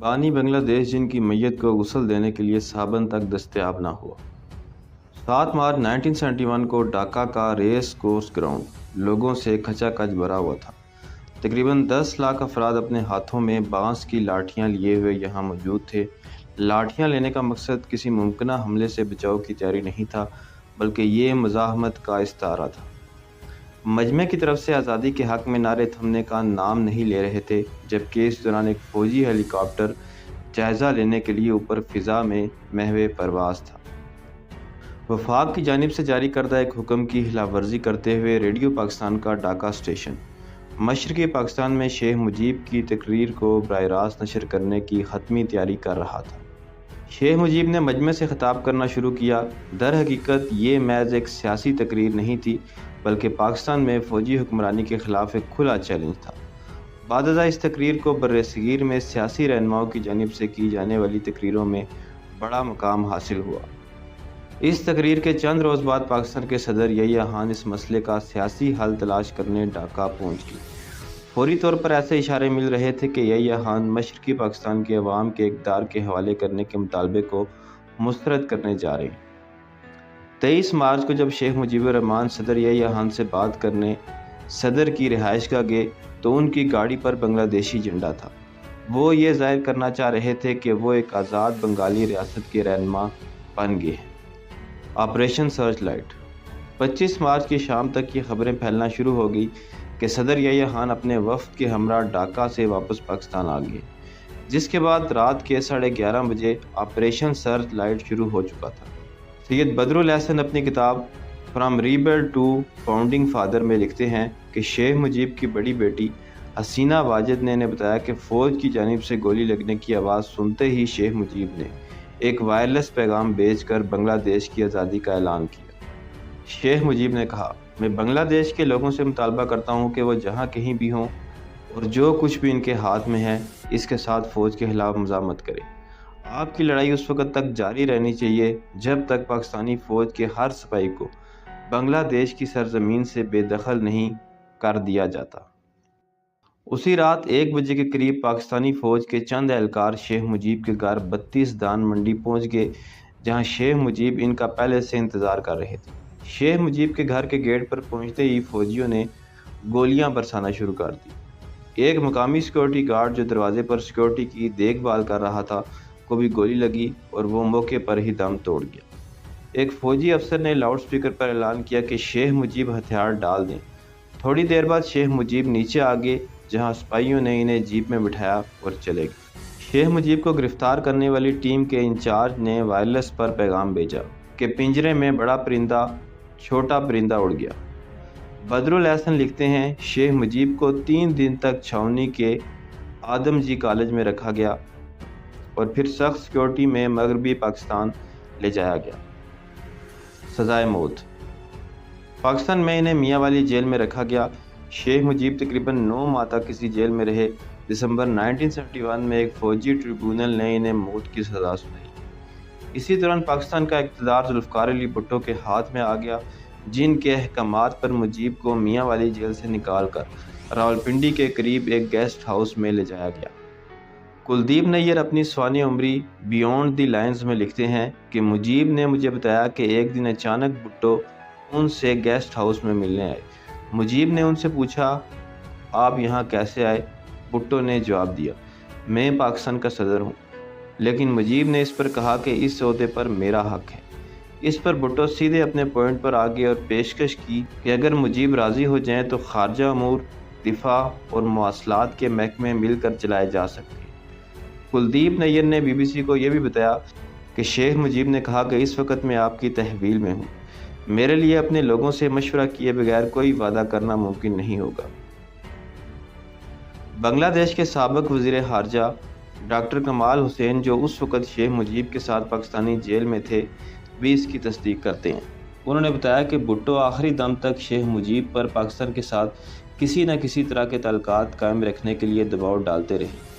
بانی بنگلہ دیش جن کی میت کو غسل دینے کے لیے صابن تک دستیاب نہ ہوا۔ 7 مارچ 1971 کو ڈھاکہ کا ریس کورس گراؤنڈ لوگوں سے کھچا کچ بھرا ہوا تھا۔ تقریباً 10 لاکھ افراد اپنے ہاتھوں میں بانس کی لاٹھیاں لیے ہوئے یہاں موجود تھے۔ لاٹھیاں لینے کا مقصد کسی ممکنہ حملے سے بچاؤ کی تیاری نہیں تھا، بلکہ یہ مزاحمت کا استعارہ تھا۔ مجمع کی طرف سے آزادی کے حق میں نعرے تھمنے کا نام نہیں لے رہے تھے، جبکہ اس دوران ایک فوجی ہیلی کاپٹر جائزہ لینے کے لیے اوپر فضا میں محو پرواز تھا۔ وفاق کی جانب سے جاری کردہ ایک حکم کی خلاف ورزی کرتے ہوئے ریڈیو پاکستان کا ڈھاکہ اسٹیشن مشرقی پاکستان میں شیخ مجیب کی تقریر کو براہ راست نشر کرنے کی حتمی تیاری کر رہا تھا۔ شیخ مجیب نے مجمع سے خطاب کرنا شروع کیا۔ در حقیقت یہ محض ایک سیاسی تقریر نہیں تھی، بلکہ پاکستان میں فوجی حکمرانی کے خلاف ایک کھلا چیلنج تھا۔ بعد ازاں اس تقریر کو برصغیر میں سیاسی رہنماؤں کی جانب سے کی جانے والی تقریروں میں بڑا مقام حاصل ہوا۔ اس تقریر کے چند روز بعد پاکستان کے صدر یحییٰ خان اس مسئلے کا سیاسی حل تلاش کرنے ڈھاکہ پہنچ گئے۔ فوری طور پر ایسے اشارے مل رہے تھے کہ یحییٰ خان مشرقی پاکستان کے عوام کے اقتدار کے حوالے کرنے کے مطالبے کو مسترد کرنے جا رہے ہیں۔ 23 مارچ کو جب شیخ مجیب الرحمان صدر یحییٰ خان سے بات کرنے صدر کی رہائش گاہ گئے تو ان کی گاڑی پر بنگلہ دیشی جھنڈا تھا۔ وہ یہ ظاہر کرنا چاہ رہے تھے کہ وہ ایک آزاد بنگالی ریاست کے رہنما بن گئے ہیں۔ آپریشن سرچ لائٹ 25 مارچ کی شام تک یہ خبریں پھیلنا شروع ہو گئی کہ صدر یحییٰ خان اپنے وفد کے ہمراہ ڈھاکہ سے واپس پاکستان آ گئے، جس کے بعد رات کے 11:30 بجے آپریشن سرچ لائٹ شروع ہو چکا تھا۔ سید بدر الحسن اپنی کتاب from rebel to founding father میں لکھتے ہیں کہ شیخ مجیب کی بڑی بیٹی حسینہ واجد نے انہیں بتایا کہ فوج کی جانب سے گولی لگنے کی آواز سنتے ہی شیخ مجیب نے ایک وائرلیس پیغام بھیج کر بنگلہ دیش کی آزادی کا اعلان کیا۔ شیخ مجیب نے کہا، میں بنگلہ دیش کے لوگوں سے مطالبہ کرتا ہوں کہ وہ جہاں کہیں بھی ہوں اور جو کچھ بھی ان کے ہاتھ میں ہے اس کے ساتھ فوج کے خلاف مزاحمت کریں۔ آپ کی لڑائی اس وقت تک جاری رہنی چاہیے جب تک پاکستانی فوج کے ہر سپاہی کو بنگلہ دیش کی سرزمین سے بے دخل نہیں کر دیا جاتا۔ اسی رات 1 بجے کے قریب پاکستانی فوج کے چند اہلکار شیخ مجیب کے گھر 32 دان منڈی پہنچ گئے، جہاں شیخ مجیب ان کا پہلے سے انتظار کر رہے تھے۔ شیخ مجیب کے گھر کے گیٹ پر پہنچتے ہی فوجیوں نے گولیاں برسانا شروع کر دی۔ ایک مقامی سیکورٹی گارڈ جو دروازے پر سیکورٹی کی دیکھ بھال کر رہا تھا کو بھی گولی لگی اور وہ موقع پر ہی دم توڑ گیا۔ ایک فوجی افسر نے لاؤڈ سپیکر پر اعلان کیا کہ شیخ مجیب ہتھیار ڈال دیں۔ تھوڑی دیر بعد شیخ مجیب نیچے آ گئے، جہاں سپاہیوں نے انہیں جیپ میں بٹھایا اور چلے گئے۔ شیخ مجیب کو گرفتار کرنے والی ٹیم کے انچارج نے وائرلیس پر پیغام بھیجا کہ پنجرے میں بڑا پرندہ چھوٹا پرندہ اڑ گیا۔ بدر الحسن لکھتے ہیں، شیخ مجیب کو 3 دن تک چھاؤنی کے آدم جی کالج میں رکھا گیا اور پھر سخت سیکورٹی میں مغربی پاکستان لے جایا گیا۔ سزائے موت پاکستان میں انہیں میاں والی جیل میں رکھا گیا۔ شیخ مجیب تقریباً 9 ماہ تک کسی جیل میں رہے۔ دسمبر 1971 میں ایک فوجی ٹریبونل نے انہیں موت کی سزا سنائی۔ اسی دوران پاکستان کا اقتدار ذوالفقار علی بھٹو کے ہاتھ میں آ گیا، جن کے احکامات پر مجیب کو میاں والی جیل سے نکال کر راولپنڈی کے قریب ایک گیسٹ ہاؤس میں لے جایا گیا۔ کلدیپ نیر اپنی سوانح عمری بیونڈ دی لائنز میں لکھتے ہیں کہ مجیب نے مجھے بتایا کہ ایک دن اچانک بھٹو ان سے گیسٹ ہاؤس میں ملنے آئے۔ مجیب نے ان سے پوچھا، آپ یہاں کیسے آئے؟ بھٹو نے جواب دیا، میں پاکستان کا صدر ہوں۔ لیکن مجیب نے اس پر کہا کہ اس عہدے پر میرا حق ہے۔ اس پر بھٹو سیدھے اپنے پوائنٹ پر آگے اور پیشکش کی کہ اگر مجیب راضی ہو جائیں تو خارجہ امور، دفاع اور مواصلات کے محکمے مل کر چلائے جا سکتے ہیں۔ کلدیپ نیر نے BBC کو یہ بھی بتایا کہ شیخ مجیب نے کہا کہ اس وقت میں آپ کی تحویل میں ہوں، میرے لیے اپنے لوگوں سے مشورہ کیے بغیر کوئی وعدہ کرنا ممکن نہیں ہوگا۔ بنگلہ دیش کے سابق وزیر خارجہ ڈاکٹر کمال حسین، جو اس وقت شیخ مجیب کے ساتھ پاکستانی جیل میں تھے، بھی اس کی تصدیق کرتے ہیں۔ انہوں نے بتایا کہ بھٹو آخری دم تک شیخ مجیب پر پاکستان کے ساتھ کسی نہ کسی طرح کے تعلقات قائم رکھنے کے لیے دباؤ ڈالتے رہے۔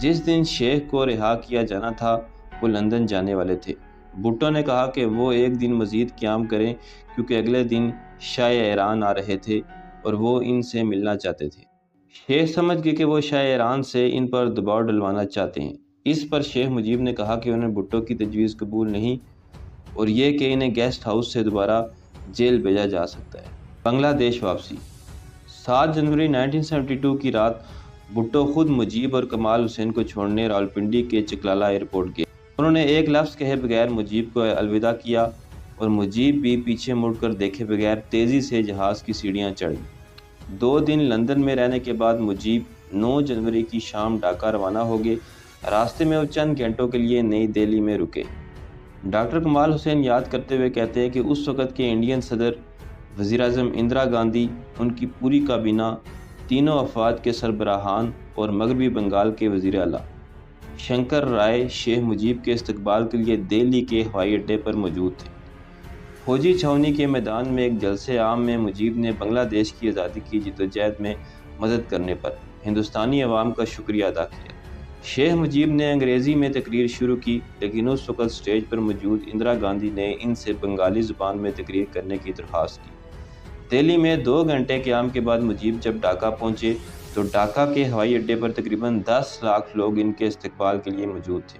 جس دن شیخ کو رہا کیا جانا تھا وہ لندن جانے والے تھے۔ بھٹو نے کہا کہ وہ ایک دن مزید قیام کریں کیونکہ اگلے دن شاہ ایران آ رہے تھے اور وہ ان سے ملنا چاہتے تھے۔ شیخ سمجھ گئے کہ وہ شاہ ایران سے ان پر دباؤ ڈلوانا چاہتے ہیں۔ اس پر شیخ مجیب نے کہا کہ انہیں بھٹو کی تجویز قبول نہیں اور یہ کہ انہیں گیسٹ ہاؤس سے دوبارہ جیل بھیجا جا سکتا ہے۔ بنگلہ دیش واپسی 7 جنوری 1972 کی رات بھٹو خود مجیب اور کمال حسین کو چھوڑنے راولپنڈی کے چکلالہ ایئرپورٹ گئے۔ انہوں نے ایک لفظ کہے بغیر مجیب کو الوداع کیا اور مجیب بھی پیچھے مڑ کر دیکھے بغیر تیزی سے جہاز کی سیڑھیاں چڑھ گئے۔ 2 دن لندن میں رہنے کے بعد مجیب 9 جنوری کی شام ڈھاکہ روانہ ہو گئے۔ راستے میں وہ چند گھنٹوں کے لیے نئی دہلی میں رکے۔ ڈاکٹر کمال حسین یاد کرتے ہوئے کہتے ہیں کہ اس وقت کے انڈین صدر وزیر اعظم اندرا گاندھی، ان کی پوری کابینہ، تینوں افواج کے سربراہان اور مغربی بنگال کے وزیر اعلیٰ شنکر رائے شیخ مجیب کے استقبال کے لیے دہلی کے ہوائی اڈے پر موجود تھے۔ فوجی چھاؤنی کے میدان میں ایک جلسے عام میں مجیب نے بنگلہ دیش کی آزادی کی جدوجہد میں مدد کرنے پر ہندوستانی عوام کا شکریہ ادا کیا۔ شیخ مجیب نے انگریزی میں تقریر شروع کی، لیکن اس وقت سٹیج پر موجود اندرا گاندھی نے ان سے بنگالی زبان میں تقریر کرنے کی درخواست کی۔ دہلی میں 2 گھنٹے قیام کے بعد مجیب جب ڈھاکہ پہنچے تو ڈھاکہ کے ہوائی اڈے پر تقریباً 10 لاکھ لوگ ان کے استقبال کے لیے موجود تھے۔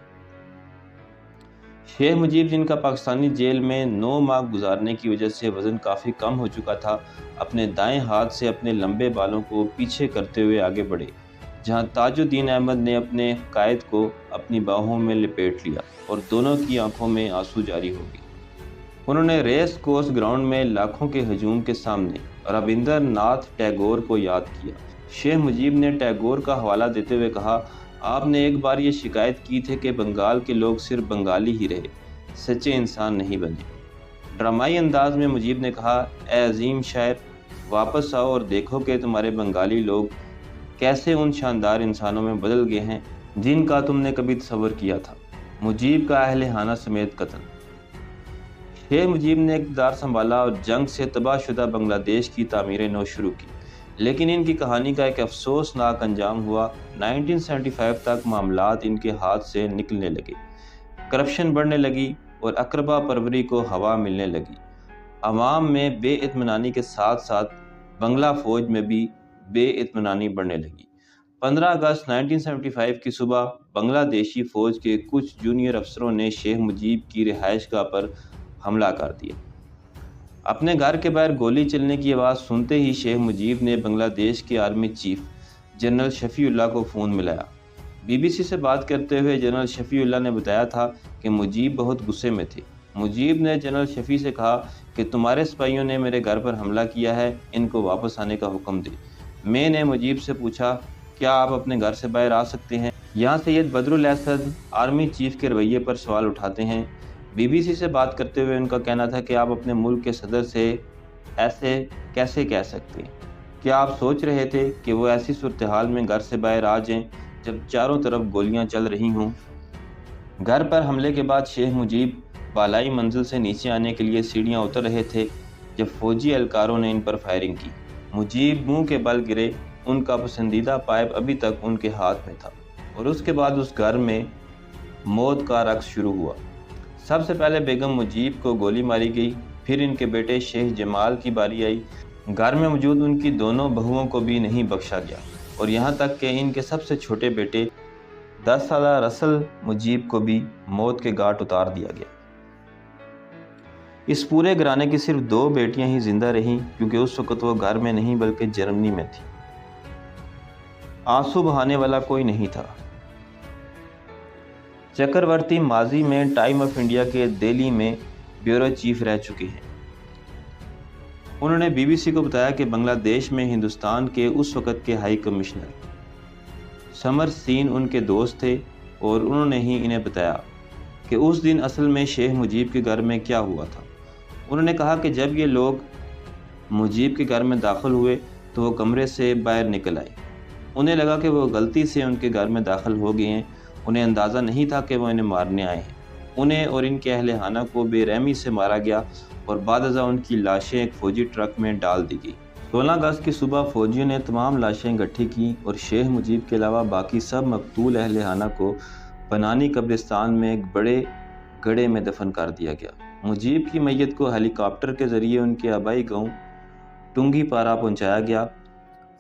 شیخ مجیب، جن کا پاکستانی جیل میں 9 ماہ گزارنے کی وجہ سے وزن کافی کم ہو چکا تھا، اپنے دائیں ہاتھ سے اپنے لمبے بالوں کو پیچھے کرتے ہوئے آگے بڑھے، جہاں تاج الدین احمد نے اپنے قائد کو اپنی باہوں میں لپیٹ لیا اور دونوں کی آنکھوں میں آنسو جاری ہو گئے۔ انہوں نے ریس کورس گراؤنڈ میں لاکھوں کے ہجوم کے سامنے رابندر ناتھ ٹیگور کو یاد کیا۔ شیخ مجیب نے ٹیگور کا حوالہ دیتے ہوئے کہا، آپ نے ایک بار یہ شکایت کی تھی کہ بنگال کے لوگ صرف بنگالی ہی رہے، سچے انسان نہیں بنے۔ ڈرامائی انداز میں مجیب نے کہا، اے عظیم شاعر، واپس آؤ اور دیکھو کہ تمہارے بنگالی لوگ کیسے ان شاندار انسانوں میں بدل گئے ہیں جن کا تم نے کبھی تصور کیا تھا۔ مجیب کا اہل خانہ سمیت قتل۔ شیخ مجیب نے اقتدار سنبھالا اور جنگ سے تباہ شدہ بنگلہ دیش کی تعمیر نو شروع کی، لیکن ان کی کہانی کا ایک افسوسناک انجام ہوا۔ 1975 تک معاملات ان کے ہاتھ سے نکلنے لگے، کرپشن بڑھنے لگی اور اقربا پروری کو ہوا ملنے لگی۔ عوام میں بے اطمینانی کے ساتھ ساتھ بنگلہ فوج میں بھی بے اطمینانی بڑھنے لگی۔ 15 اگست 1975 کی صبح بنگلہ دیشی فوج کے کچھ جونیئر افسروں نے شیخ مجیب کی رہائش گاہ پر حملہ کر دیا۔ اپنے گھر کے باہر گولی چلنے کی آواز سنتے ہی شیخ مجیب نے بنگلہ دیش کے army chief general Shafiullah کو فون ملایا۔ بی بی سی سے بات کرتے ہوئے جنرل شفیع اللہ نے بتایا تھا کہ مجیب بہت غصے میں تھے۔ مجیب نے جنرل شفیع سے کہا کہ تمہارے سپاہیوں نے میرے گھر پر حملہ کیا ہے، ان کو واپس آنے کا حکم دے۔ میں نے مجیب سے پوچھا، کیا آپ اپنے گھر سے باہر آ سکتے ہیں؟ یہاں سید بدر الاسد آرمی چیف کے رویے پر سوال اٹھاتے ہیں۔ بی بی سی سے بات کرتے ہوئے ان کا کہنا تھا کہ آپ اپنے ملک کے صدر سے ایسے کیسے کہہ سکتے ہیں؟ کیا آپ سوچ رہے تھے کہ وہ ایسی صورتحال میں گھر سے باہر آ جائیں جب چاروں طرف گولیاں چل رہی ہوں؟ گھر پر حملے کے بعد شیخ مجیب بالائی منزل سے نیچے آنے کے لیے سیڑھیاں اتر رہے تھے جب فوجی اہلکاروں نے ان پر فائرنگ کی۔ مجیب منہ کے بل گرے، ان کا پسندیدہ پائپ ابھی تک ان کے ہاتھ میں تھا، اور اس کے بعد اس گھر میں موت کا رقص شروع ہوا۔ سب سے پہلے بیگم مجیب کو گولی ماری گئی، پھر ان کے بیٹے شیخ جمال کی باری آئی۔ گھر میں موجود ان کی دونوں بہوؤں کو بھی نہیں بخشا گیا، اور یہاں تک کہ ان کے سب سے چھوٹے بیٹے 10 سالہ رسل مجیب کو بھی موت کے گھاٹ اتار دیا گیا۔ اس پورے گھرانے کی صرف 2 بیٹیاں ہی زندہ رہیں، کیونکہ اس وقت وہ گھر میں نہیں بلکہ جرمنی میں تھی۔ آنسو بہانے والا کوئی نہیں تھا۔ چکرورتی ماضی میں ٹائم آف انڈیا کے دہلی میں بیورو چیف رہ چکے ہیں۔ انہوں نے بی بی سی کو بتایا کہ بنگلہ دیش میں ہندوستان کے اس وقت کے ہائی کمشنر سمر سین ان کے دوست تھے، اور انہوں نے ہی انہیں بتایا کہ اس دن اصل میں شیخ مجیب کے گھر میں کیا ہوا تھا۔ انہوں نے کہا کہ جب یہ لوگ مجیب کے گھر میں داخل ہوئے تو وہ کمرے سے باہر نکل آئے۔ انہیں لگا کہ وہ غلطی سے ان کے گھر میں داخل ہو گئے ہیں۔ انہیں اندازہ نہیں تھا کہ وہ انہیں مارنے آئے ہیں۔ انہیں اور ان کے اہل خانہ کو بے رحمی سے مارا گیا اور بعد ازاں ان کی لاشیں ایک فوجی ٹرک میں ڈال دی گئی۔ 16 اگست کی صبح فوجیوں نے تمام لاشیں اکٹھی کی اور شیخ مجیب کے علاوہ باقی سب مقتول اہل خانہ کو بنانی قبرستان میں ایک بڑے گڑھے میں دفن کر دیا گیا۔ مجیب کی میت کو ہیلی کاپٹر کے ذریعے ان کے آبائی گاؤں ٹنگی پارا پہنچایا گیا۔